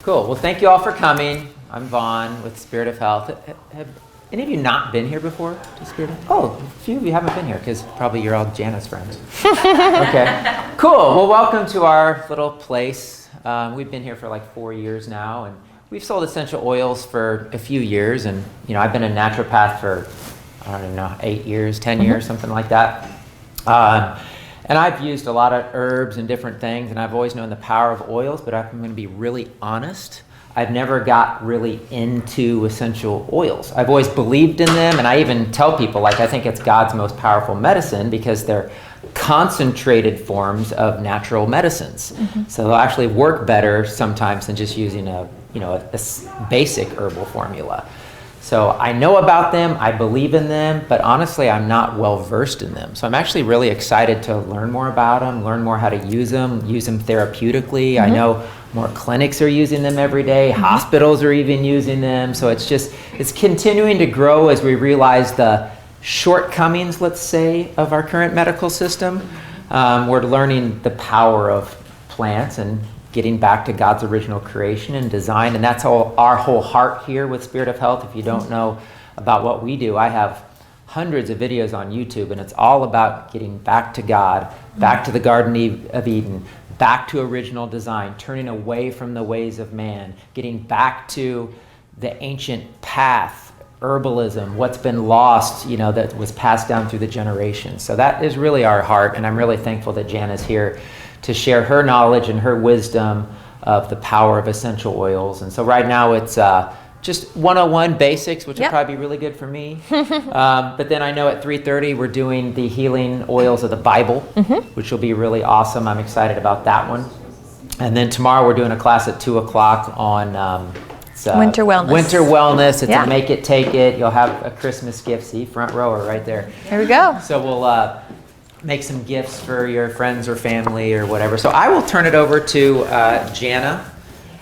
Cool. Well, thank you all for coming. I'm Vaughn with Spirit of Health. Have any of you not been here before to Spirit of Health? Oh, a few of you haven't been here because probably you're all Jana's friends. Okay. Cool. Well, welcome to our little place. We've been here for like 4 years now, and we've sold essential oils for a few years. And, you know, I've been a naturopath for, I don't even know, 8 years, 10 years, something like that. And I've used a lot of herbs and different things, and I've always known the power of oils, but I'm going to be really honest. I've never got really into essential oils. I've always believed in them, and I even tell people, like, I think it's God's most powerful medicine because they're concentrated forms of natural medicines. So they'll actually work better sometimes than just using a basic herbal formula. So I know about them, I believe in them, but honestly, I'm not well versed in them. So I'm actually really excited to learn more about them, learn more how to use them therapeutically. I know more clinics are using them every day, hospitals are even using them. So it's continuing to grow as we realize the shortcomings, let's say, of our current medical system. We're learning the power of plants and getting back to God's original creation and design. And that's our whole heart here with Spirit of Health. If you don't know about what we do, I have hundreds of videos on YouTube, and it's all about getting back to God, back to the Garden of Eden, back to original design, turning away from the ways of man, getting back to the ancient path, herbalism, what's been lost, that was passed down through the generations. So that is really our heart, and I'm really thankful that Jana's here to share her knowledge and her wisdom of the power of essential oils. And so right now it's just 101 basics, which will probably be really good for me. But then I know at 3:30 we're doing the healing oils of the Bible, which will be really awesome. I'm excited about that one. And then tomorrow we're doing a class at 2 o'clock on Winter Wellness. Winter Wellness. It's a make it, take it. You'll have a Christmas gift. See, front rower right there. There we go. So we'll make some gifts for your friends or family or whatever. So I will turn it over to Jana,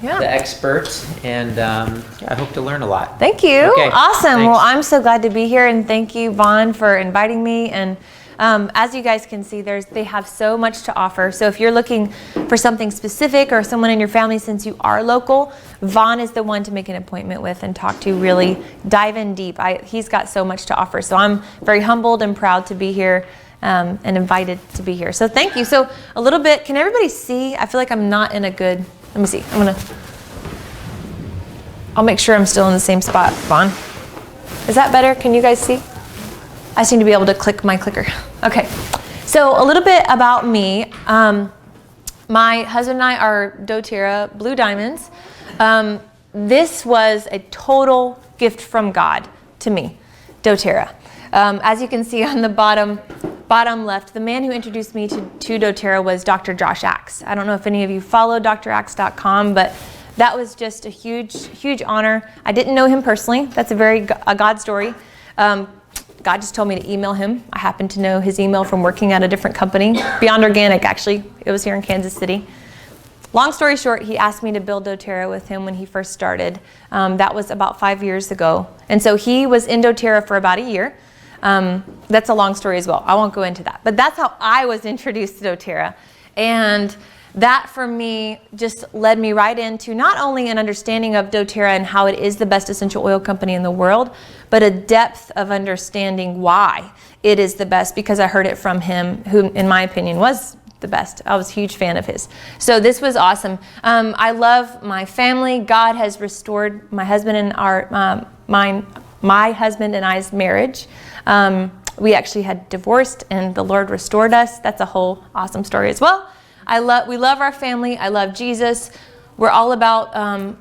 the expert, and I hope to learn a lot. Thank you. Okay, awesome. thanks. Well, I'm so glad to be here, and thank you, Vaughn, for inviting me. And as you guys can see, they have so much to offer. So if you're looking for something specific or someone in your family, since you are local, Vaughn is the one to make an appointment with and talk to, really dive in deep. He's got so much to offer. So I'm very humbled and proud to be here. And invited to be here. So thank you. So a little bit, can everybody see? I feel like I'm not in a good, let me see. I'll make sure I'm still in the same spot, Vaughn. Is that better? Can you guys see? I seem to be able to click my clicker. Okay. So a little bit about me. My husband and I are DoTerra Blue Diamonds. This was a total gift from God to me, DoTerra. As you can see on the bottom left, the man who introduced me to DoTerra was Dr. Josh Axe. I don't know if any of you follow draxe.com, but that was just a huge honor. I didn't know him personally. That's a God story. God just told me to email him. I happened to know his email from working at a different company, Beyond Organic, actually. It was here in Kansas City. Long story short, he asked me to build DoTerra with him when he first started. That was about 5 years ago. And so he was in DoTerra for about a year. That's a long story as well. I won't go into that. But that's how I was introduced to DoTerra. And that for me just led me right into not only an understanding of DoTerra and how it is the best essential oil company in the world, but a depth of understanding why it is the best, because I heard it from him, who in my opinion was the best. I was a huge fan of his. So this was awesome. I love my family. God has restored my husband and my husband and I's marriage. We actually had divorced and the Lord restored us. That's a whole awesome story as well. We love our family. I love Jesus. We're all about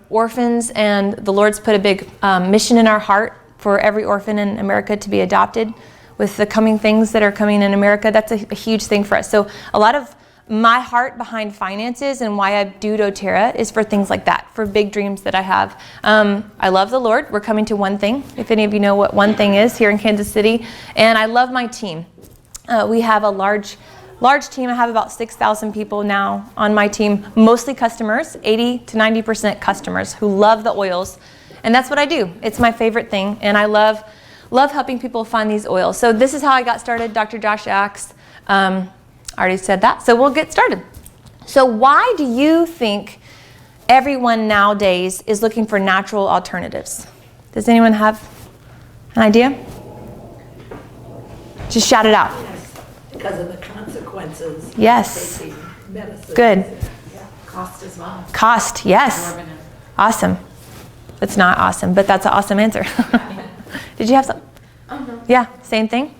orphans, and the Lord's put a big mission in our heart for every orphan in America to be adopted. With the coming things that are coming in America, that's a huge thing for us. So a lot of my heart behind finances and why I do DoTerra is for things like that, for big dreams that I have. I love the Lord. We're coming to One Thing, if any of you know what One Thing is, here in Kansas City. And I love my team. We have a large team. I have about 6,000 people now on my team, mostly customers, 80 to 90% customers who love the oils. And that's what I do. It's my favorite thing. And I love helping people find these oils. So this is how I got started, Dr. Josh Axe. I already said that, so we'll get started. So why do you think everyone nowadays is looking for natural alternatives. Does anyone have an idea? Just shout it out. Yes, because of the consequences. Yes. Taking medicine. Good. Yeah, cost as well. Cost, yes. Awesome. It's not awesome, but that's an awesome answer. Did you have some? No. Yeah, same thing?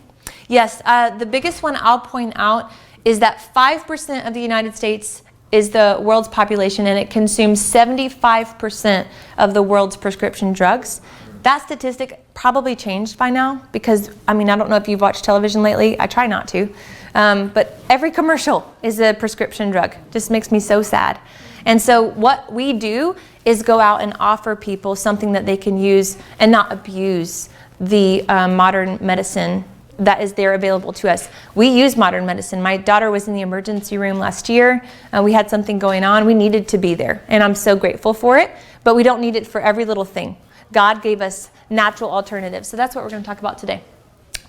Yes, the biggest one I'll point out is that 5% of the United States is the world's population, and it consumes 75% of the world's prescription drugs. That statistic probably changed by now because, I don't know if you've watched television lately. I try not to. But every commercial is a prescription drug. Just makes me so sad. And so what we do is go out and offer people something that they can use and not abuse the modern medicine that is there available to us. We use modern medicine. My daughter was in the emergency room last year. We had something going on. We needed to be there, and I'm so grateful for it, but we don't need it for every little thing. God gave us natural alternatives, so that's what we're going to talk about today.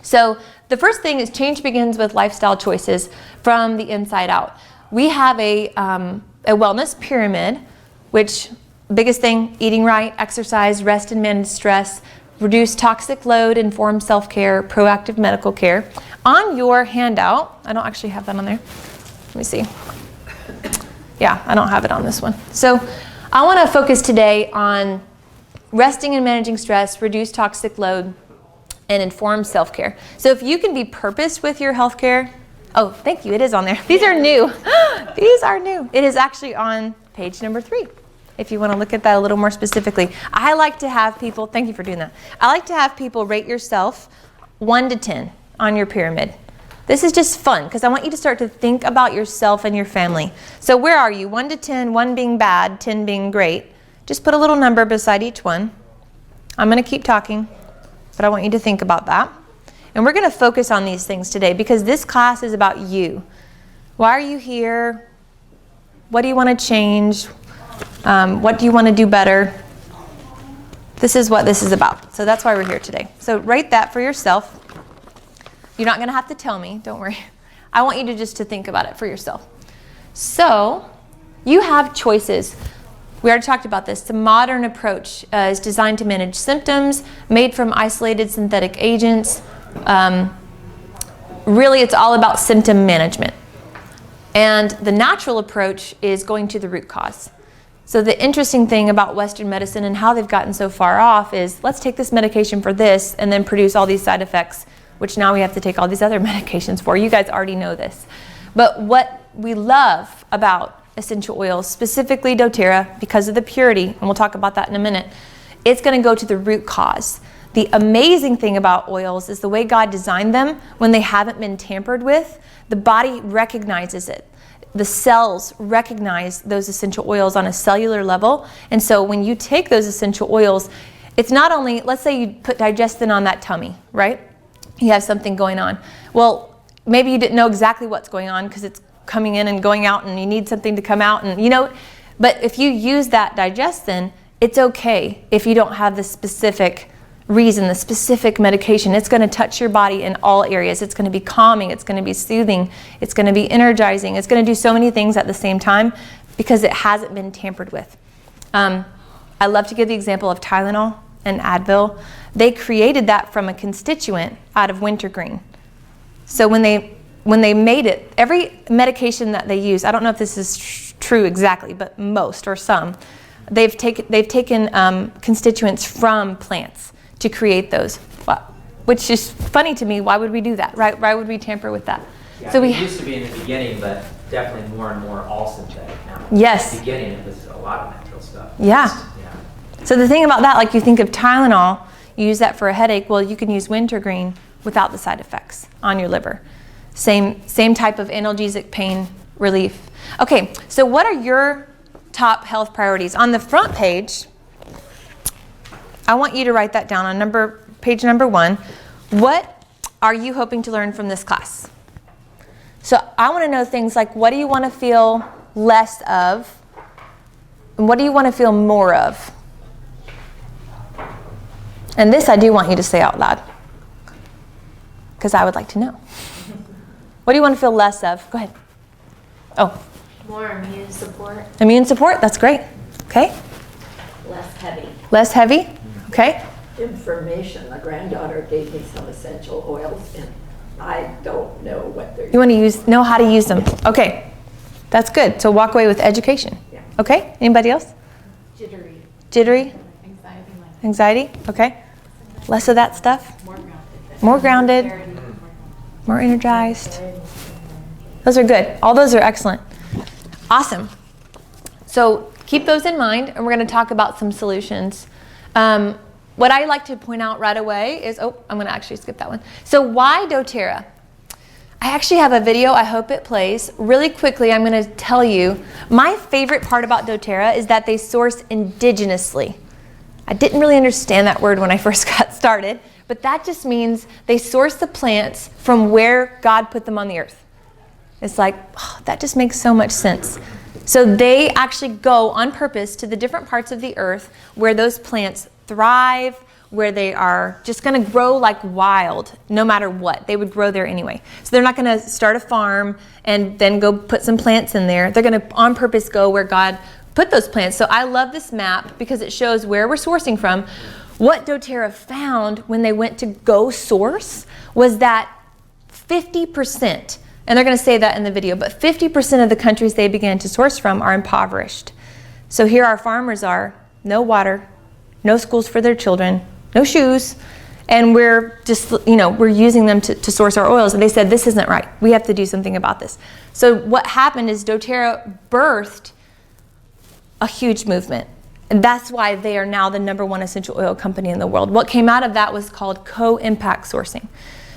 So the first thing is change begins with lifestyle choices from the inside out. We have a wellness pyramid, which biggest thing, eating right, exercise, rest and manage stress, reduce toxic load, informed self-care, proactive medical care. On your handout, I don't actually have that on there. Let me see. Yeah, I don't have it on this one. So I want to focus today on resting and managing stress, reduce toxic load, and informed self-care. So if you can be purposed with your healthcare, oh, thank you, it is on there. These are new. These are new. It is actually on page number 3. If you want to look at that a little more specifically. I like to have people, thank you for doing that. I like to have people rate yourself 1 to 10 on your pyramid. This is just fun because I want you to start to think about yourself and your family. So where are you? 1 to 10, 1 being bad, 10 being great. Just put a little number beside each one. I'm going to keep talking, but I want you to think about that. And we're going to focus on these things today because this class is about you. Why are you here? What do you want to change? What do you want to do better? This is what this is about. So that's why we're here today. So write that for yourself. You're not going to have to tell me. Don't worry. I want you to just to think about it for yourself. So you have choices. We already talked about this. The modern approach is designed to manage symptoms made from isolated synthetic agents. Really, it's all about symptom management. And the natural approach is going to the root cause. So the interesting thing about Western medicine and how they've gotten so far off is let's take this medication for this and then produce all these side effects, which now we have to take all these other medications for. You guys already know this. But what we love about essential oils, specifically doTerra, because of the purity, and we'll talk about that in a minute, it's going to go to the root cause. The amazing thing about oils is the way God designed them, when they haven't been tampered with, the body recognizes it. The cells recognize those essential oils on a cellular level. And so when you take those essential oils, it's not only, let's say you put digestin on that tummy, right? You have something going on. Well, maybe you didn't know exactly what's going on because it's coming in and going out and you need something to come out and but if you use that digestin, it's okay if you don't have the specific reason, the specific medication. It's going to touch your body in all areas. It's going to be calming. It's going to be soothing. It's going to be energizing. It's going to do so many things at the same time because it hasn't been tampered with. I love to give the example of Tylenol and Advil. They created that from a constituent out of wintergreen. So when they made it, every medication that they use, I don't know if this is true exactly, but most or some, they've taken constituents from plants to create those, which is funny to me. Why would we do that, right? Why would we tamper with that? Yeah, so it used to be in the beginning, but definitely more and more all synthetic now. Yes. In the beginning, it was a lot of natural stuff. Yeah. So the thing about that, like you think of Tylenol, you use that for a headache. Well, you can use wintergreen without the side effects on your liver. Same type of analgesic pain relief. Okay, so what are your top health priorities? On the front page, I want you to write that down on page number 1. What are you hoping to learn from this class? So I want to know things like, what do you want to feel less of? And what do you want to feel more of? And this I do want you to say out loud, because I would like to know. What do you want to feel less of? Go ahead. Oh. More immune support. Immune support, that's great. Okay? Less heavy. Less heavy? Okay. Information. My granddaughter gave me some essential oils, and I don't know what they're You want to know how to use them. Okay. That's good. So walk away with education. Yeah. Okay? Anybody else? Jittery. Jittery? Anxiety. Anxiety? Okay. Less of that stuff? More grounded. More grounded. More energized. Those are good. All those are excellent. Awesome. So keep those in mind, and we're going to talk about some solutions. What I like to point out right away is, I'm going to actually skip that one. So why doTERRA? I actually have a video. I hope it plays. Really quickly, I'm going to tell you, my favorite part about doTERRA is that they source indigenously. I didn't really understand that word when I first got started, but that just means they source the plants from where God put them on the earth. It's like, that just makes so much sense. So they actually go on purpose to the different parts of the earth where those plants thrive, where they are just going to grow like wild, no matter what. They would grow there anyway. So they're not going to start a farm and then go put some plants in there. They're going to on purpose go where God put those plants. So I love this map because it shows where we're sourcing from. What doTERRA found when they went to go source was that 50%, and they're going to say that in the video, but 50% of the countries they began to source from are impoverished. So here our farmers are, no water, no schools for their children, no shoes, and we're just, we're using them to source our oils. And they said, this isn't right. We have to do something about this. So what happened is doTERRA birthed a huge movement. And that's why they are now the #1 essential oil company in the world. What came out of that was called co-impact sourcing.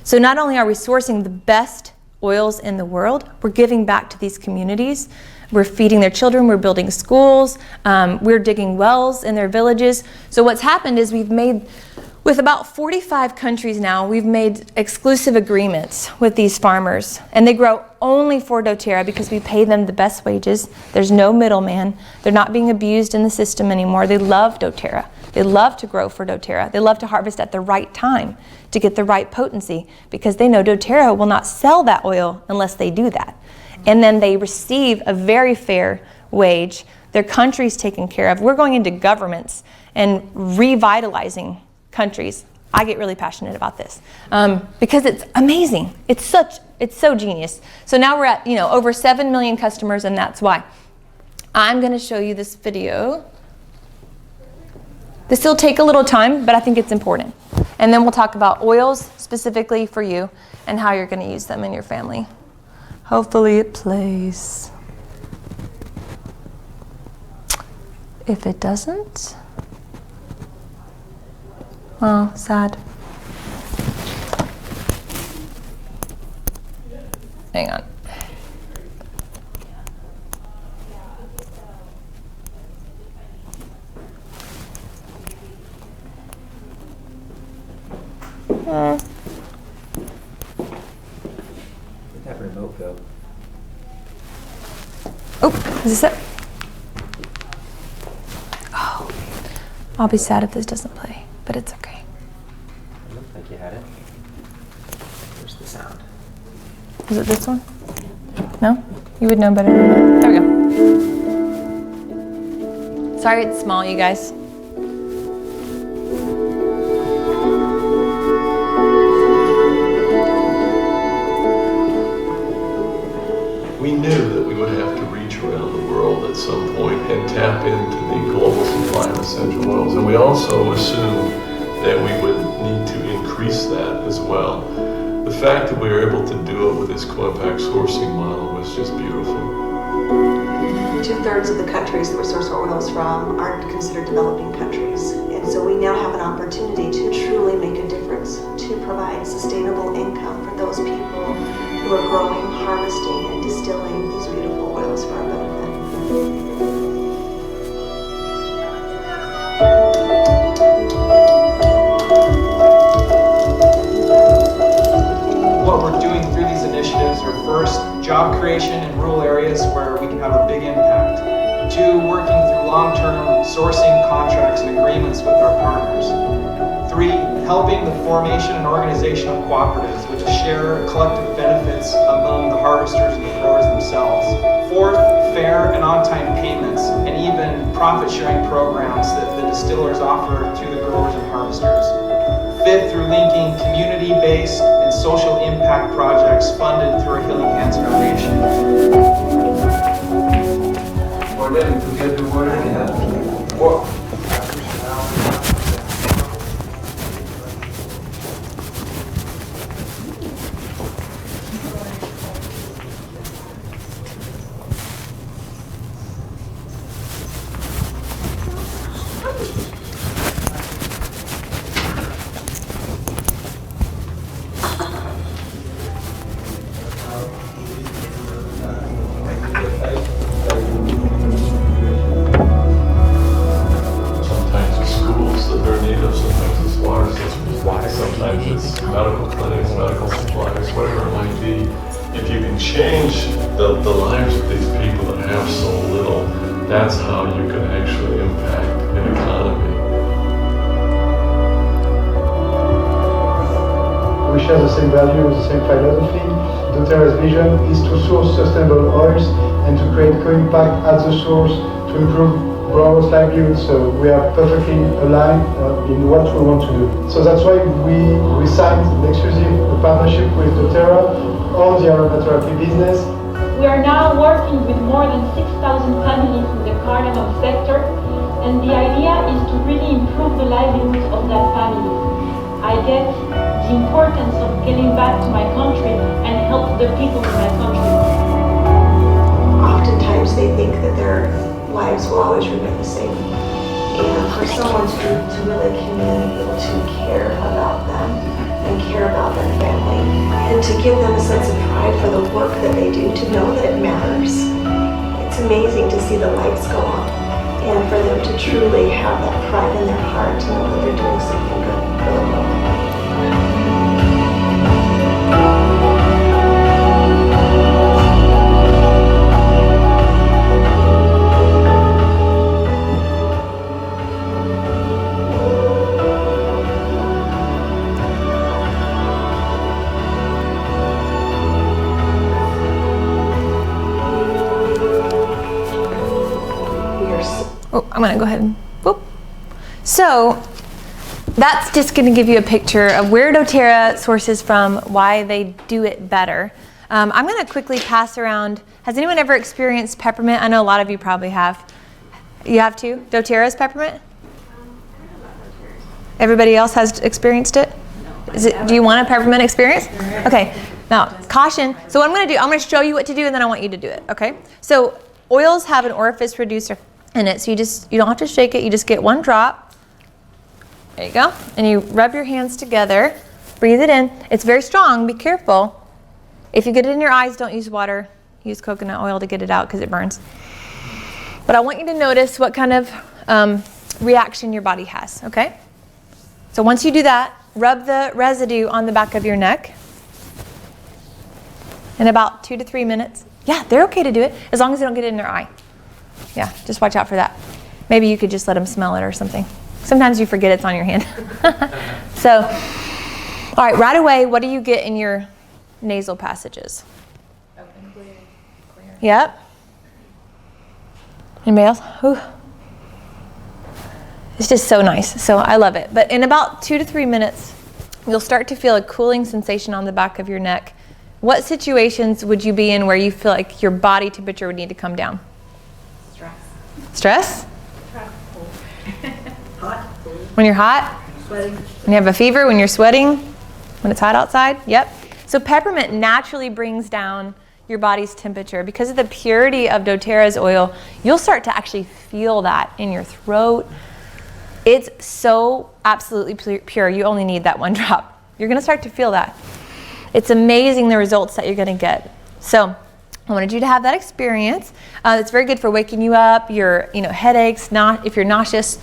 So not only are we sourcing the best oils in the world, we're giving back to these communities. We're feeding their children, we're building schools, we're digging wells in their villages. So what's happened is with about 45 countries now, we've made exclusive agreements with these farmers. And they grow only for doTERRA because we pay them the best wages. There's no middleman. They're not being abused in the system anymore. They love doTERRA. They love to grow for doTERRA. They love to harvest at the right time to get the right potency because they know doTERRA will not sell that oil unless they do that. And then they receive a very fair wage. Their country's taken care of. We're going into governments and revitalizing countries. I get really passionate about this because it's amazing. It's so genius. So now we're at over 7 million customers, and that's why. I'm going to show you this video. This will take a little time, but I think it's important. And then we'll talk about oils specifically for you and how you're going to use them in your family. Hopefully it plays. If it doesn't, oh, sad. Hang on. Where'd that remote go? Oh, is this it? Oh, I'll be sad if this doesn't play, but it's okay. It looked like you had it. Where's the sound? Is it this one? No? You would know better than that. There we go. Sorry it's small, you guys. We knew that we would have to reach around the world at some point and tap into the global supply of essential oils. And we also assumed that we would need to increase that as well. The fact that we were able to do it with this co-impact sourcing model was just beautiful. 2/3 of the countries that we source our oils from aren't considered developing countries. And so we now have an opportunity to truly make a difference, to provide sustainable income for those people who are growing, harvesting, and distilling these beautiful oils for our benefit. What we're doing through these initiatives are first, job creation in rural areas where we can have a big impact. 2, working through long-term sourcing contracts and agreements with our partners. 3, helping the formation and organization of cooperatives, which share collective benefits among the harvesters and the growers themselves. 4, fair and on-time payments, and even even profit-sharing programs that the distillers offer to the growers and harvesters. Fifth, through linking community-based and social impact projects funded through our Healing Hands Foundation. For them to get the water they have to walk. medical clinics, medical supplies, whatever it might be. If you can change the lives of these people that have so little, that's how you can actually impact an economy. We share the same values, the same philosophy. DoTerra's vision is to source sustainable oils and to create co-impact at the source to improve growers' livelihoods. So we are perfectly aligned in what we want to do. So that's why we signed an exclusive partnership with DoTerra on the aromatherapy business. We are now working with more than 6,000 families in the cardamom sector, and the idea is to really improve the livelihoods of that family. I get the importance of getting back to my country and help the people in my country. Oftentimes they think that their lives will always remain the same. And for someone to really communicate, to care about them and care about their family, and to give them a sense of pride for the work that they do, to know that it matters. It's amazing to see the lights go on and for them to truly have that pride in their heart to know that they're doing something good for the world. Oh, I'm gonna go ahead and whoop. So that's just gonna give you a picture of where doTerra sources from, why they do it better. I'm gonna quickly pass around. Has anyone ever experienced peppermint? I know a lot of you probably have. You have too? doTerra's peppermint? Everybody else has experienced it? No. Do you want a peppermint experience? Okay, now caution. So what I'm gonna do, I'm gonna show you what to do and then I want you to do it, okay? So oils have an orifice reducer in it, so you don't have to shake it, you just get one drop. There you go. And you rub your hands together, breathe it in. It's very strong, be careful. If you get it in your eyes, don't use water. Use coconut oil to get it out because it burns. But I want you to notice what kind of reaction your body has, okay? So once you do that, rub the residue on the back of your neck in about 2 to 3 minutes. Yeah, they're okay to do it as long as they don't get it in their eye. Yeah, just watch out for that. Maybe you could just let them smell it or something. Sometimes you forget it's on your hand. So, all right, right away, what do you get in your nasal passages? Open, clear. Yep. Anybody else? Ooh. It's just so nice. So I love it. But in about 2 to 3 minutes, you'll start to feel a cooling sensation on the back of your neck. What situations would you be in where you feel like your body temperature would need to come down? Stress? Hot, When you're hot? sweating. When you have a fever? When you're sweating? When it's hot outside? Yep. So peppermint naturally brings down your body's temperature. Because of the purity of doTerra's oil, you'll start to actually feel that in your throat. It's so absolutely pure. You only need that one drop. You're gonna start to feel that. It's amazing the results that you're gonna get. So I wanted you to have that experience. It's very good for waking you up, your headaches, if you're nauseous.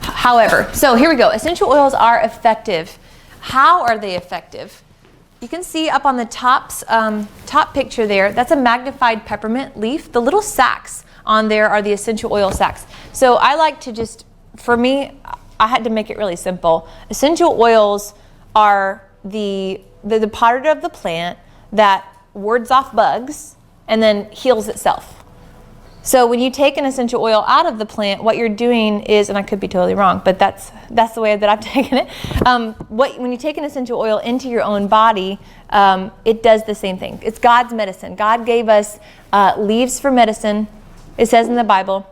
However, so here we go. Essential oils are effective. How are they effective? You can see up on the top picture there, that's a magnified peppermint leaf. The little sacs on there are the essential oil sacs. So I like to just, for me, I had to make it really simple. Essential oils are the part of the plant that wards off bugs and then heals itself. So when you take an essential oil out of the plant, what you're doing is, and I could be totally wrong, but that's the way that I've taken it. When you take an essential oil into your own body, it does the same thing. It's God's medicine. God gave us leaves for medicine. It says in the Bible,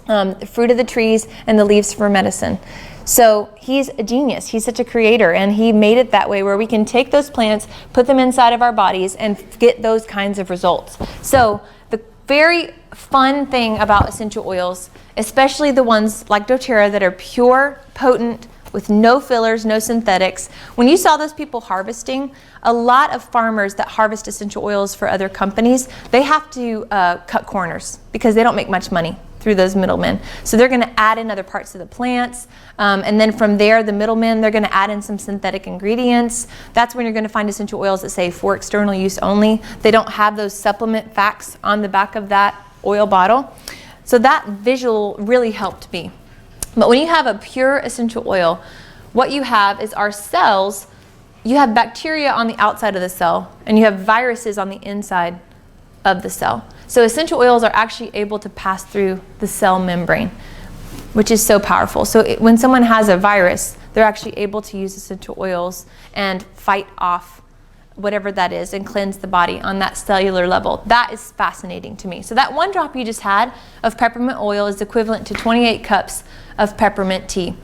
the fruit of the trees and the leaves for medicine. So he's a genius. He's such a creator, and he made it that way where we can take those plants, put them inside of our bodies, and get those kinds of results. So the very fun thing about essential oils, especially the ones like doTerra that are pure, potent, with no fillers, no synthetics. When you saw those people harvesting, a lot of farmers that harvest essential oils for other companies, they have to cut corners because they don't make much money through those middlemen. So they're going to add in other parts of the plants, and then from there, the middlemen, they're going to add in some synthetic ingredients. That's when you're going to find essential oils that say for external use only. They don't have those supplement facts on the back of that oil bottle. So that visual really helped me. But when you have a pure essential oil, what you have is our cells, you have bacteria on the outside of the cell, and you have viruses on the inside of the cell. So essential oils are actually able to pass through the cell membrane, which is so powerful. So when someone has a virus, they're actually able to use essential oils and fight off whatever that is and cleanse the body on that cellular level. That is fascinating to me. So that one drop you just had of peppermint oil is equivalent to 28 cups of peppermint tea.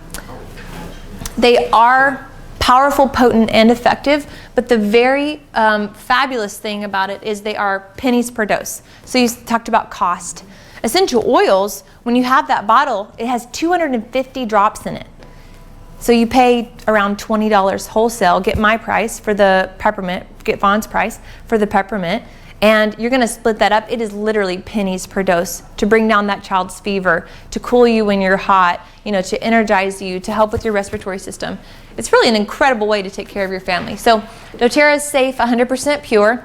They are powerful, potent, and effective, but the very fabulous thing about it is they are pennies per dose. So you talked about cost. Essential oils, when you have that bottle, it has 250 drops in it. So you pay around $20 wholesale, get my price for the peppermint, get Vaughn's price for the peppermint, and you're gonna split that up. It is literally pennies per dose to bring down that child's fever, to cool you when you're hot, to energize you, to help with your respiratory system. It's really an incredible way to take care of your family. So doTerra is safe, 100% pure.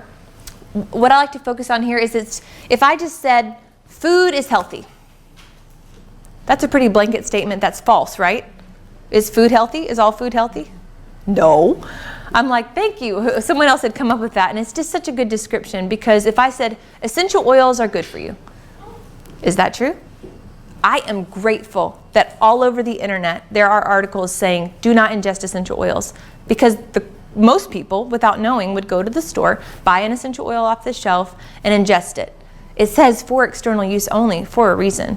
What I like to focus on here is if I just said food is healthy, that's a pretty blanket statement. That's false, right? Is food healthy? Is all food healthy? No. I'm like, thank you. Someone else had come up with that, and it's just such a good description, because if I said essential oils are good for you, is that true? I am grateful that all over the internet there are articles saying do not ingest essential oils, because most people, without knowing, would go to the store, buy an essential oil off the shelf, and ingest it. It says for external use only for a reason.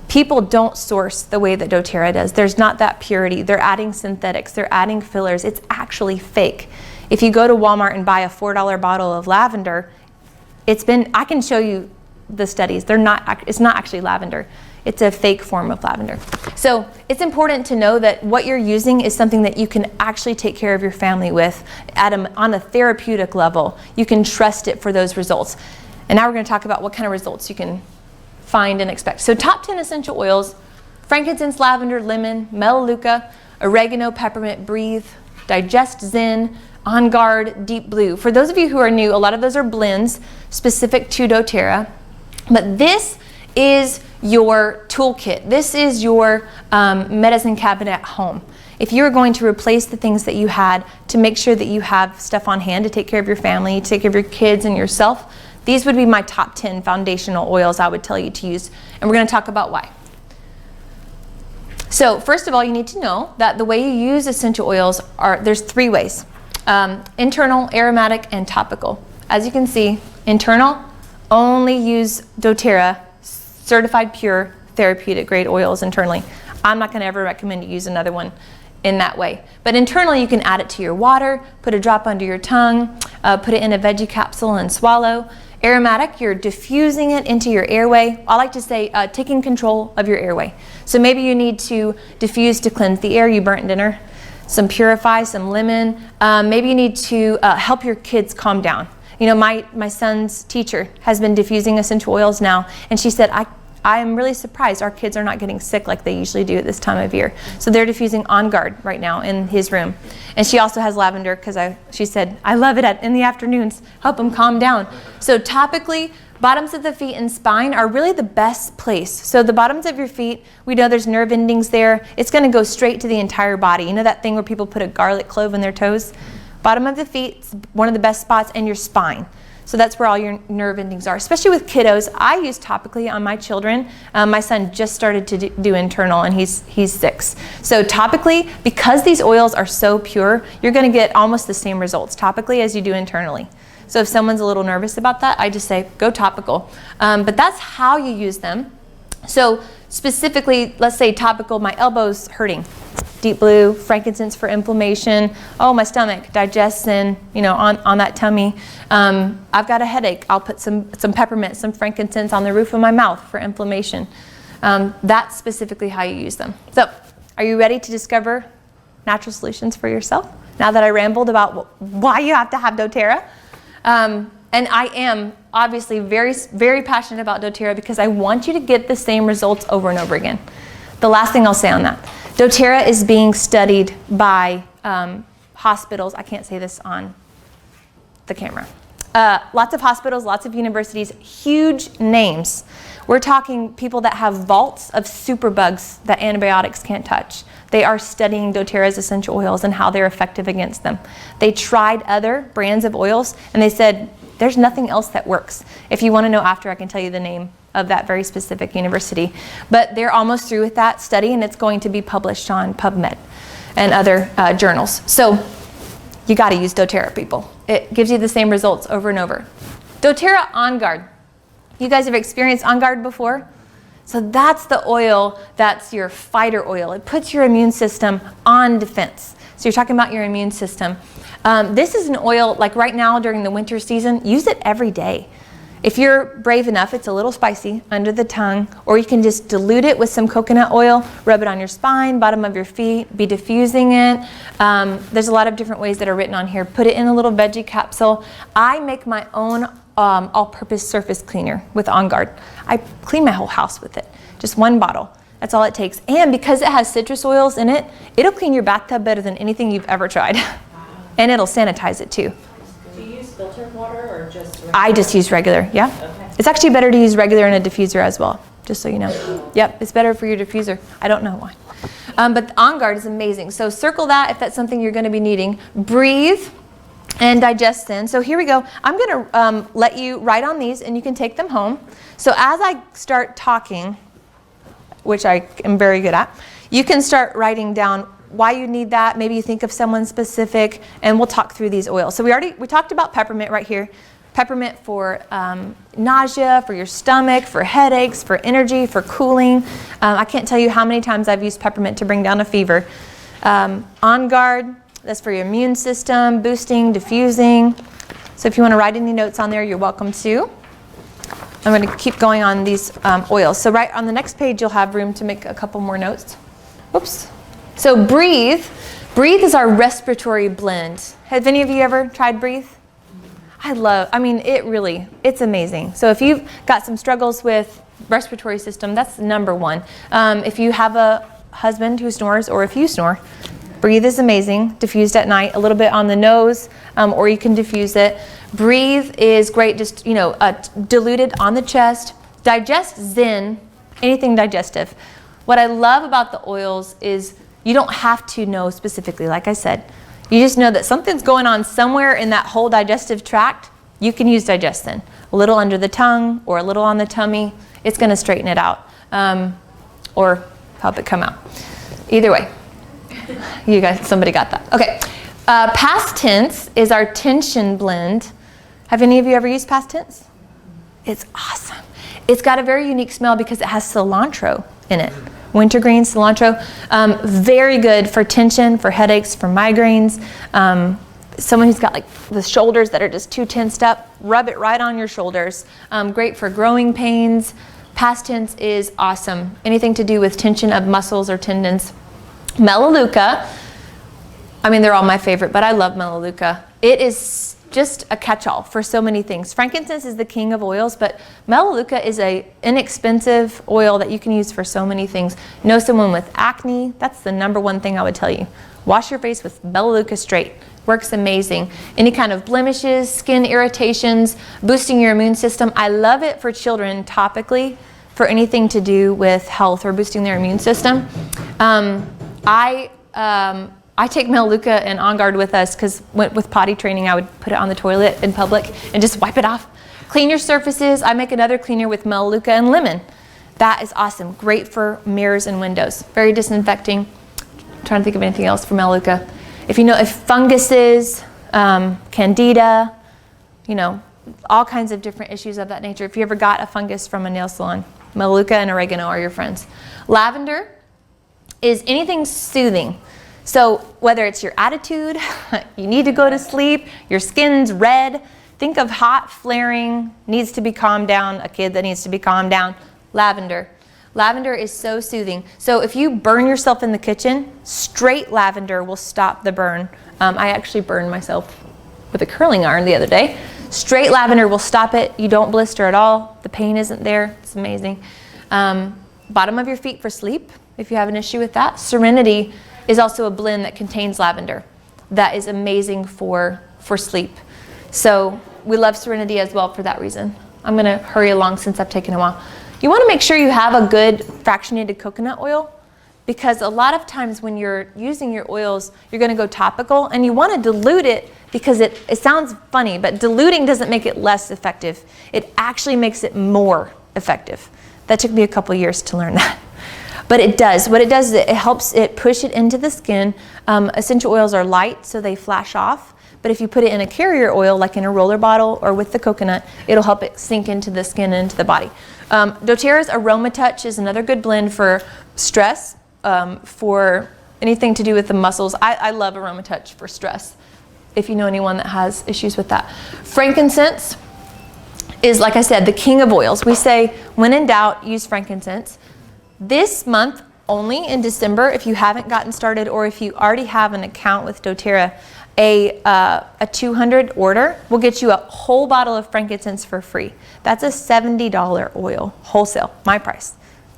People don't source the way that doTerra does. There's not that purity. They're adding synthetics. They're adding fillers. It's actually fake. If you go to Walmart and buy a $4 bottle of lavender, I can show you the studies. It's not actually lavender. It's a fake form of lavender. So it's important to know that what you're using is something that you can actually take care of your family with on a therapeutic level. You can trust it for those results. And now we're going to talk about what kind of results you can find and expect. So top 10 essential oils: frankincense, lavender, lemon, melaleuca, oregano, peppermint, breathe, digest, zen, on guard, deep blue. For those of you who are new, a lot of those are blends specific to doTerra, but this is your toolkit. This is your medicine cabinet at home. If you're going to replace the things that you had to make sure that you have stuff on hand to take care of your family, to take care of your kids and yourself, these would be my top 10 foundational oils I would tell you to use, and we're going to talk about why. So first of all, you need to know that the way you use essential oils there's 3 ways: internal, aromatic, and topical. As you can see, internal, only use doTerra certified pure therapeutic grade oils internally. I'm not going to ever recommend you use another one in that way. But internally, you can add it to your water, put a drop under your tongue, put it in a veggie capsule and swallow. Aromatic, you're diffusing it into your airway. I like to say taking control of your airway. So maybe you need to diffuse to cleanse the air, you burnt dinner, some purify, some lemon. Maybe you need to help your kids calm down. My son's teacher has been diffusing essential oils now, and she said, I am really surprised our kids are not getting sick like they usually do at this time of year. So they're diffusing On Guard right now in his room. And she also has lavender, because she said, I love it in the afternoons, help them calm down. So topically, bottoms of the feet and spine are really the best place. So the bottoms of your feet, we know there's nerve endings there. It's going to go straight to the entire body. You know that thing where people put a garlic clove in their toes? Bottom of the feet, one of the best spots, and your spine. So that's where all your nerve endings are, especially with kiddos. I use topically on my children. My son just started to do internal, and he's 6. So topically, because these oils are so pure, you're going to get almost the same results topically as you do internally. So if someone's a little nervous about that, I just say go topical. But that's how you use them. So specifically, let's say topical, my elbow's hurting. Deep blue, frankincense for inflammation. Oh, my stomach, digestion, on that tummy. I've got a headache. I'll put some peppermint, some frankincense on the roof of my mouth for inflammation. That's specifically how you use them. So, are you ready to discover natural solutions for yourself? Now that I rambled about why you have to have doTerra. And I am obviously very, very passionate about doTerra because I want you to get the same results over and over again. The last thing I'll say on that. doTerra is being studied by hospitals. I can't say this on the camera. Lots of hospitals, lots of universities, huge names. We're talking people that have vaults of superbugs that antibiotics can't touch. They are studying doTerra's essential oils and how they're effective against them. They tried other brands of oils and they said, there's nothing else that works. If you want to know after, I can tell you the name of that very specific university. But they're almost through with that study, and it's going to be published on PubMed and other journals. So you got to use doTerra, people. It gives you the same results over and over. doTerra On Guard. You guys have experienced On Guard before? So that's the oil that's your fighter oil. It puts your immune system on defense. So you're talking about your immune system. This is an oil, like right now during the winter season, use it every day. If you're brave enough, it's a little spicy under the tongue, or you can just dilute it with some coconut oil, rub it on your spine, bottom of your feet, be diffusing it. There's a lot of different ways that are written on here. Put it in a little veggie capsule. I make my own all-purpose surface cleaner with On Guard. I clean my whole house with it. Just one bottle. That's all it takes. And because it has citrus oils in it, it'll clean your bathtub better than anything you've ever tried. And it'll sanitize it too. Do you use filtered water or just regular? I just use regular, yeah. Okay. It's actually better to use regular in a diffuser as well, just so you know. Yep, it's better for your diffuser. I don't know why. But On Guard is amazing. So circle that if that's something you're going to be needing. Breathe and digest in. So here we go. I'm going to let you write on these and you can take them home. So as I start talking, which I am very good at, you can start writing down why you need that. Maybe you think of someone specific, and we'll talk through these oils. So we talked about peppermint right here. Peppermint for nausea, for your stomach, for headaches, for energy, for cooling. I can't tell you how many times I've used peppermint to bring down a fever. On Guard, that's for your immune system, boosting, diffusing. So if you want to write any notes on there, you're welcome to. I'm going to keep going on these oils. So right on the next page, you'll have room to make a couple more notes. Whoops. So Breathe. Breathe is our respiratory blend. Have any of you ever tried Breathe? It's amazing. So if you've got some struggles with respiratory system, that's number one. If you have a husband who snores, or if you snore, Breathe is amazing. Diffused at night, a little bit on the nose, or you can diffuse it. Breathe is great, just diluted on the chest. Digest Zen, anything digestive. What I love about the oils is you don't have to know specifically, like I said. You just know that something's going on somewhere in that whole digestive tract. You can use Digest Zen. A little under the tongue or a little on the tummy. It's going to straighten it out or help it come out. Either way, you guys, somebody got that. Okay. Past tense is our tension blend. Have any of you ever used past tense? It's awesome. It's got a very unique smell because it has cilantro in it. Wintergreen, cilantro. Very good for tension, for headaches, for migraines. Someone who's got like the shoulders that are just too tensed up, rub it right on your shoulders. Great for growing pains. Past tense is awesome. Anything to do with tension of muscles or tendons. Melaleuca. They're all my favorite, but I love Melaleuca. It is just a catch-all for so many things. Frankincense is the king of oils, but Melaleuca is an inexpensive oil that you can use for so many things. Know someone with acne? That's the number one thing I would tell you. Wash your face with Melaleuca straight. Works amazing. Any kind of blemishes, skin irritations, boosting your immune system. I love it for children topically for anything to do with health or boosting their immune system. I I take Melaleuca and On Guard with us because with potty training, I would put it on the toilet in public and just wipe it off. Clean your surfaces. I make another cleaner with Melaleuca and lemon. That is awesome. Great for mirrors and windows. Very disinfecting. I'm trying to think of anything else for Melaleuca. If funguses, candida, all kinds of different issues of that nature. If you ever got a fungus from a nail salon, Melaleuca and oregano are your friends. Lavender is anything soothing. So whether it's your attitude, you need to go to sleep, your skin's red, think of hot, flaring, needs to be calmed down, a kid that needs to be calmed down, lavender. Lavender is so soothing. So if you burn yourself in the kitchen, straight lavender will stop the burn. I actually burned myself with a curling iron the other day. Straight lavender will stop it. You don't blister at all. The pain isn't there. It's amazing. Bottom of your feet for sleep, if you have an issue with that. Serenity is also a blend that contains lavender. That is amazing for sleep. So we love Serenity as well for that reason. I'm gonna hurry along since I've taken a while. You wanna make sure you have a good fractionated coconut oil, because a lot of times when you're using your oils, you're gonna go topical and you wanna dilute it because it sounds funny, but diluting doesn't make it less effective. It actually makes it more effective. That took me a couple years to learn that. But it does. What it does is it helps it push it into the skin. Essential oils are light, so they flash off. But if you put it in a carrier oil, like in a roller bottle or with the coconut, it'll help it sink into the skin and into the body. doTerra's Aroma Touch is another good blend for stress, for anything to do with the muscles. I love Aroma Touch for stress, if you know anyone that has issues with that. Frankincense is, like I said, the king of oils. We say, when in doubt, use frankincense. This month, only in December, if you haven't gotten started or if you already have an account with doTerra, a 200 order will get you a whole bottle of frankincense for free. That's a $70 oil, wholesale, my price,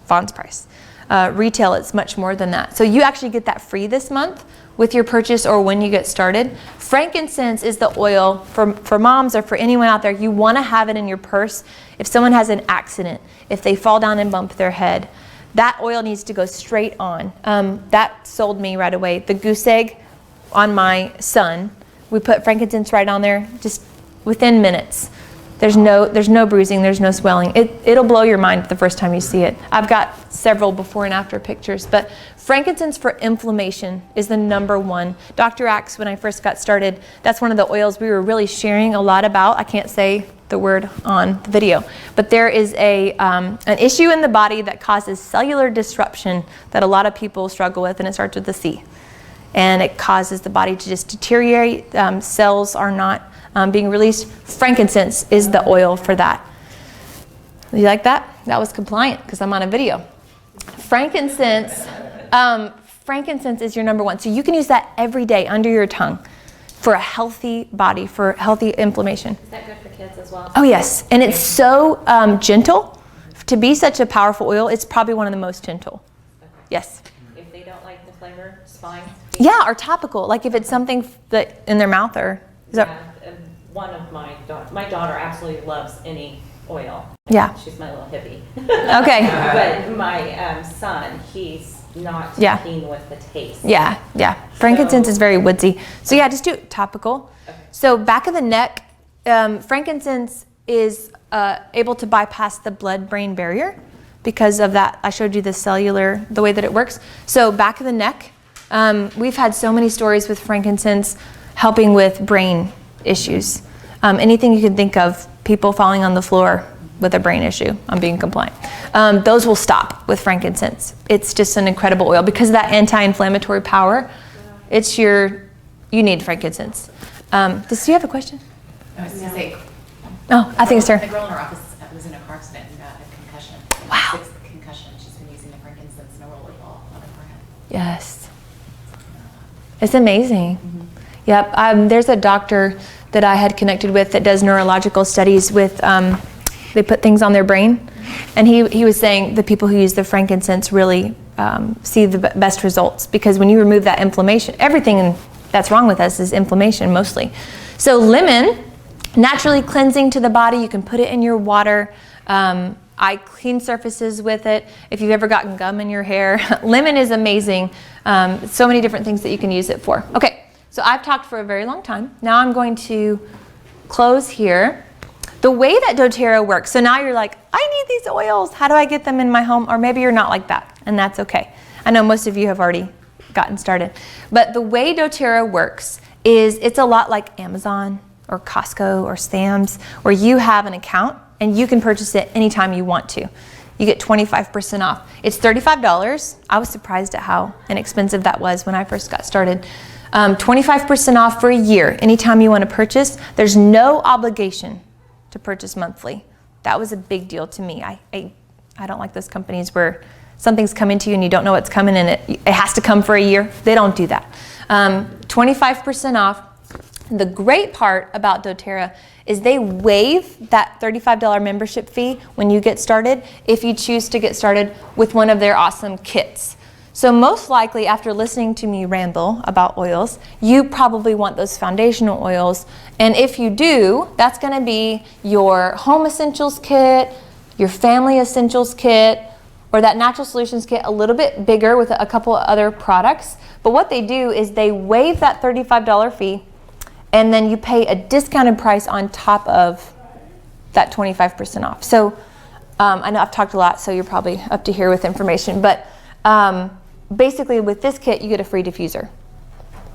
Vaughn's price. Retail, it's much more than that. So you actually get that free this month with your purchase or when you get started. Frankincense is the oil for moms or for anyone out there. You want to have it in your purse if someone has an accident, if they fall down and bump their head. That oil needs to go straight on. That sold me right away. The goose egg on my son, we put frankincense right on there just within minutes. There's no bruising, there's no swelling. It'll blow your mind the first time you see it. I've got several before and after pictures, but frankincense for inflammation is the #1. Dr. Axe, when I first got started, that's one of the oils we were really sharing a lot about. I can't say the word on the video, but there is an issue in the body that causes cellular disruption that a lot of people struggle with, and it starts with a C. And it causes the body to just deteriorate. Cells are not being released. Frankincense is the oil for that. You like that? That was compliant because I'm on a video. Frankincense is your #1. So you can use that every day under your tongue for a healthy body, for healthy inflammation. Is that good for kids as well? Oh yes, and it's so gentle. To be such a powerful oil, it's probably one of the most gentle. Okay. Yes. If they don't like the flavor, it's fine. Yeah, or topical, like if it's something that in their mouth or... One of my daughter absolutely loves any oil. Yeah. She's my little hippie. Okay. But my son, he's not keen with the taste. Yeah. Frankincense is very woodsy. So yeah, just do it topical. Okay. So back of the neck, frankincense is able to bypass the blood-brain barrier because of that. I showed you the way that it works. So back of the neck, we've had so many stories with frankincense helping with brain issues. Anything you can think of, people falling on the floor with a brain issue, I'm being compliant. Those will stop with frankincense. It's just an incredible oil because of that anti-inflammatory power. You need frankincense. Do you have a question? I was going to say. Oh, I think it's her. The girl in her office was in a car accident and got a concussion. Wow. 6th concussion. She's been using the frankincense and a roller ball on her forehead. Yes. It's amazing. Mm-hmm. Yep. There's a doctor that I had connected with that does neurological studies with, they put things on their brain. And he was saying the people who use the frankincense really see the best results because when you remove that inflammation, everything that's wrong with us is inflammation mostly. So lemon, naturally cleansing to the body. You can put it in your water. I clean surfaces with it. If you've ever gotten gum in your hair, lemon is amazing. So many different things that you can use it for. Okay, so I've talked for a very long time. Now I'm going to close here. The way that doTERRA works, so now you're like, I need these oils. How do I get them in my home? Or maybe you're not like that, and that's okay. I know most of you have already gotten started. But the way doTERRA works is it's a lot like Amazon or Costco or Sam's, where you have an account and you can purchase it anytime you want to. You get 25% off. It's $35. I was surprised at how inexpensive that was when I first got started. 25% off for a year. Anytime you want to purchase, there's no obligation to purchase monthly. That was a big deal to me. I don't like those companies where something's coming to you and you don't know what's coming and it has to come for a year. They don't do that. 25% off. The great part about doTERRA is they waive that $35 membership fee when you get started if you choose to get started with one of their awesome kits. So most likely after listening to me ramble about oils, you probably want those foundational oils. And if you do, that's gonna be your home essentials kit, your family essentials kit, or that natural solutions kit a little bit bigger with a couple of other products. But what they do is they waive that $35 fee and then you pay a discounted price on top of that 25% off. So I know I've talked a lot, so you're probably up to here with information, but basically with this kit, you get a free diffuser.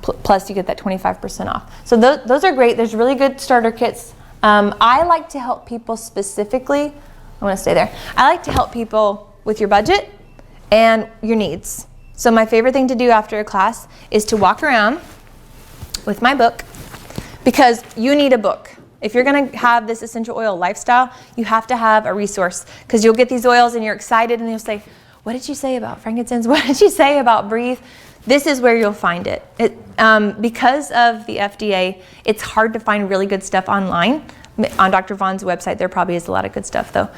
Plus you get that 25% off. So those are great. There's really good starter kits. I like to help people specifically, I wanna stay there. I like to help people with your budget and your needs. So my favorite thing to do after a class is to walk around with my book, because you need a book. If you're gonna have this essential oil lifestyle, you have to have a resource, because you'll get these oils and you're excited and you'll say, what did you say about frankincense? What did you say about breathe? This is where you'll find it. Because of the FDA, it's hard to find really good stuff online. On Dr. Vaughn's website, there probably is a lot of good stuff though.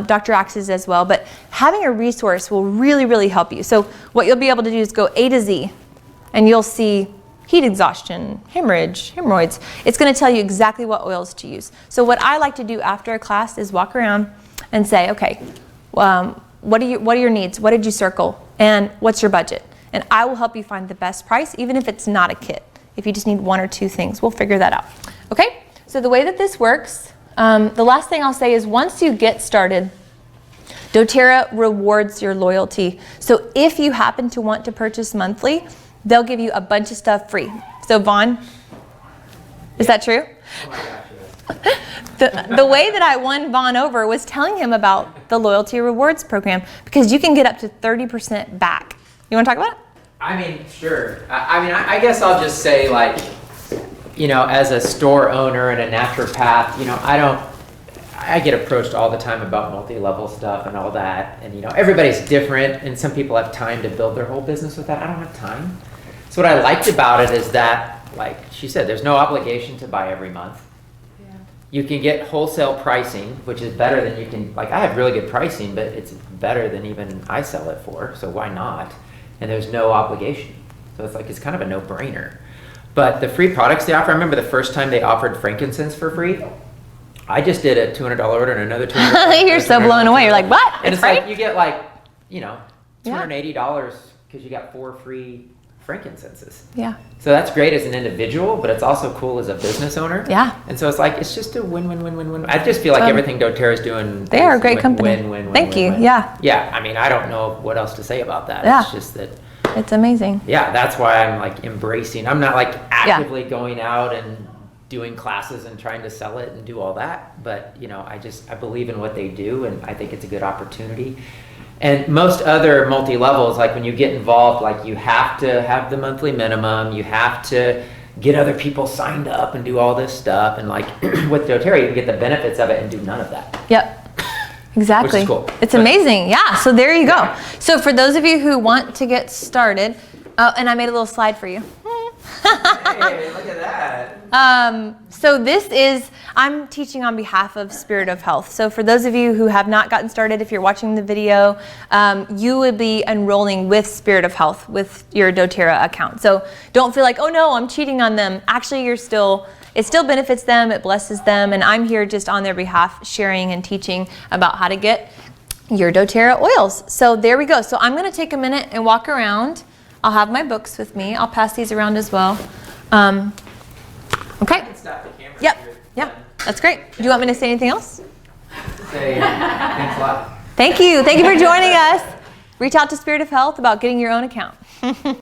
Dr. Axe's as well, but having a resource will really, really help you. So what you'll be able to do is go A to Z, and you'll see heat exhaustion, hemorrhoids. It's gonna tell you exactly what oils to use. So what I like to do after a class is walk around and say, okay, what are your needs? What did you circle? And what's your budget? And I will help you find the best price, even if it's not a kit. If you just need one or two things, we'll figure that out. Okay, so the way that this works, the last thing I'll say is once you get started, doTERRA rewards your loyalty. So if you happen to want to purchase monthly, they'll give you a bunch of stuff free. So Vaughn, is that true? Oh my gosh, the way that I won Vaughn over was telling him about the loyalty rewards program, because you can get up to 30% back. You wanna talk about it? I mean, sure. I guess I'll just say, like, you know, as a store owner and a naturopath, you know, I get approached all the time about multi-level stuff and all that. And, you know, everybody's different, and some people have time to build their whole business with that. I don't have time. So what I liked about it is that, like she said, there's no obligation to buy every month. Yeah. You can get wholesale pricing, which is better than you can, like, I have really good pricing, but it's better than even I sell it for, so why not? And there's no obligation. So it's like, it's kind of a no-brainer. But the free products they offer, I remember the first time they offered frankincense for free, I just did a $200 order and another $200. You're so blown away. You're like, what? And it's like, you get like, you know, $280 because you got 4 free frankincenses. Yeah. So that's great as an individual, but it's also cool as a business owner. Yeah. And so it's like, it's just a win-win-win-win-win. I just feel like everything doTERRA is doing. They are a great company. Win-win-win. Thank you. Yeah. Yeah. I mean, I don't know what else to say about that. Yeah. It's just that. It's amazing. Yeah. That's why I'm like embracing. I'm not like actively going out and doing classes and trying to sell it and do all that. But, you know, I believe in what they do, and I think it's a good opportunity. And most other multi-levels, like when you get involved, like you have to have the monthly minimum, you have to get other people signed up and do all this stuff. And like with doTERRA, you can get the benefits of it and do none of that. Yep, exactly. Which is cool. It's amazing, yeah. So there you go. So for those of you who want to get started, and I made a little slide for you. Hey, look at that. So this is, I'm teaching on behalf of Spirit of Health. So for those of you who have not gotten started, if you're watching the video, you would be enrolling with Spirit of Health with your doTERRA account. So don't feel like, oh no, I'm cheating on them. Actually, it still benefits them, it blesses them, and I'm here just on their behalf sharing and teaching about how to get your doTERRA oils. So there we go. So I'm going to take a minute and walk around. I'll have my books with me. I'll pass these around as well. Okay. Yep. Yep. That's great. Do you want me to say anything else? Say thanks a lot. Thank you. Thank you for joining us. Reach out to Spirit of Health about getting your own account.